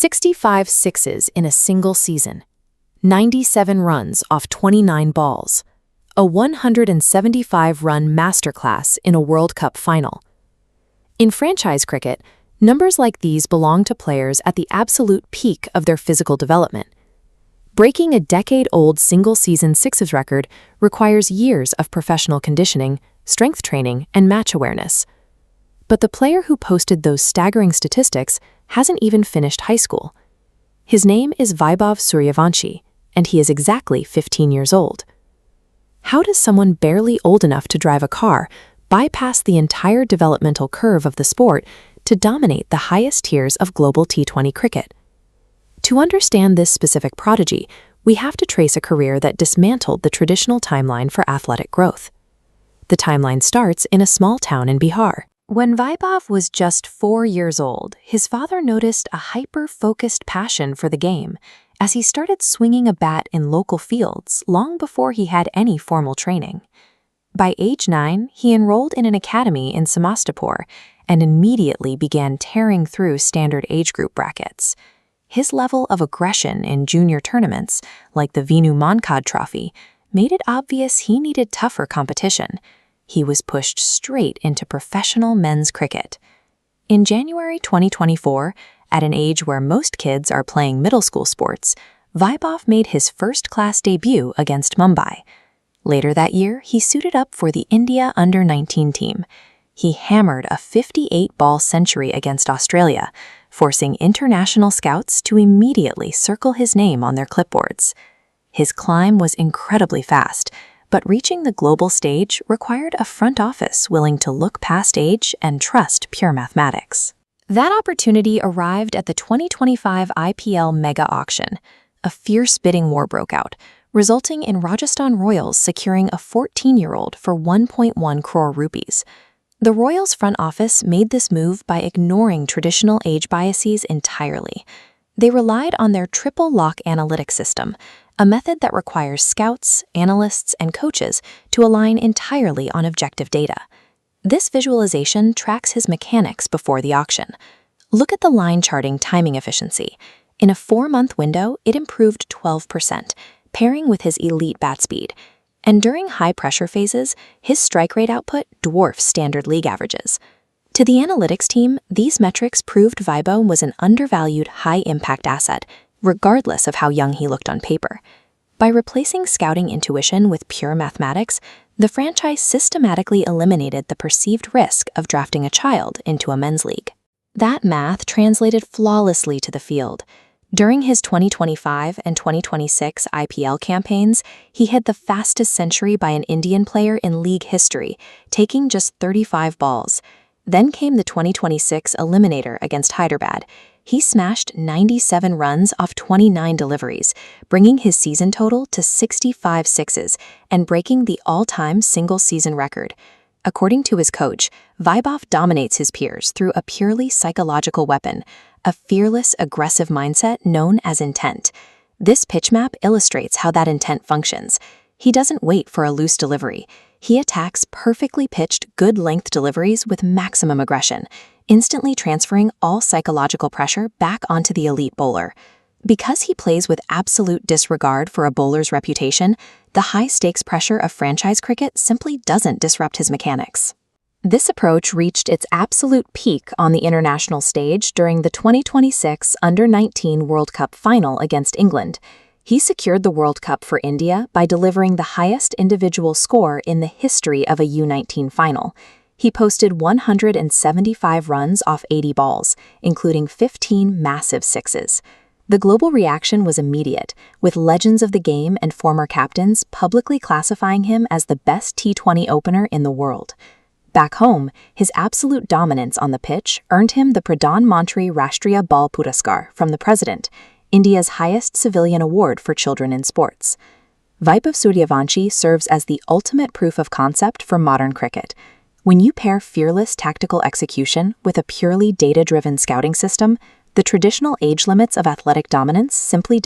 65 sixes in a single season, 97 runs off 29 balls, a 175-run masterclass in a World Cup final. In franchise cricket, numbers like these belong to players at the absolute peak of their physical development. Breaking a decade-old single-season sixes record requires years of professional conditioning, strength training, and match awareness. But the player who posted those staggering statistics hasn't even finished high school. His name is Vaibhav, and he is exactly 15 years old. How does someone barely old enough to drive a car bypass the entire developmental curve of the sport to dominate the highest tiers of global T20 cricket? To understand this specific prodigy, we have to trace a career that dismantled the traditional timeline for athletic growth. The timeline starts in a small town in Bihar. When Vaibhav was just 4 years old, his father noticed a hyper-focused passion for the game as he started swinging a bat in local fields long before he had any formal training. By age 9, he enrolled in an academy in Samastipur and immediately began tearing through standard age group brackets. His level of aggression in junior tournaments, like the Vinu Mankad Trophy, made it obvious he needed tougher competition. He was pushed straight into professional men's cricket. In January 2024, at an age where most kids are playing middle school sports, Vaibhav made his first-class debut against Mumbai. Later that year, he suited up for the India under-19 team. He hammered a 58-ball century against Australia, forcing international scouts to immediately circle his name on their clipboards. His climb was incredibly fast, but reaching the global stage required a front office willing to look past age and trust pure mathematics. That opportunity arrived at the 2025 IPL mega auction. A fierce bidding war broke out, resulting in Rajasthan Royals securing a 14-year-old for 1.1 crore rupees. The Royals' front office made this move by ignoring traditional age biases entirely. They relied on their triple lock analytic system, a method that requires scouts, analysts, and coaches to align entirely on objective data. This visualization tracks his mechanics before the auction. Look at the line charting timing efficiency. In a 4-month window, it improved 12%, pairing with his elite bat speed. And during high-pressure phases, his strike rate output dwarfs standard league averages. To the analytics team, these metrics proved Vaibhav was an undervalued, high-impact asset, regardless of how young he looked on paper. By replacing scouting intuition with pure mathematics, the franchise systematically eliminated the perceived risk of drafting a child into a men's league. That math translated flawlessly to the field. During his 2025 and 2026 IPL campaigns, he hit the fastest century by an Indian player in league history, taking just 35 balls. Then came the 2026 Eliminator against Hyderabad. He smashed 97 runs off 29 deliveries, bringing his season total to 65 sixes and breaking the all-time single-season record. According to his coach, Vaibhav dominates his peers through a purely psychological weapon, a fearless, aggressive mindset known as intent. This pitch map illustrates how that intent functions. He doesn't wait for a loose delivery. He attacks perfectly pitched, good-length deliveries with maximum aggression, instantly transferring all psychological pressure back onto the elite bowler. Because he plays with absolute disregard for a bowler's reputation, the high-stakes pressure of franchise cricket simply doesn't disrupt his mechanics. This approach reached its absolute peak on the international stage during the 2026 Under-19 World Cup final against England. He secured the World Cup for India by delivering the highest individual score in the history of a U19 final. He posted 175 runs off 80 balls, including 15 massive sixes. The global reaction was immediate, with legends of the game and former captains publicly classifying him as the best T20 opener in the world. Back home, his absolute dominance on the pitch earned him the Pradhan Mantri Rashtriya Bal Puraskar from the President, India's highest civilian award for children in sports. Vaibhav serves as the ultimate proof of concept for modern cricket. When you pair fearless tactical execution with a purely data-driven scouting system, the traditional age limits of athletic dominance simply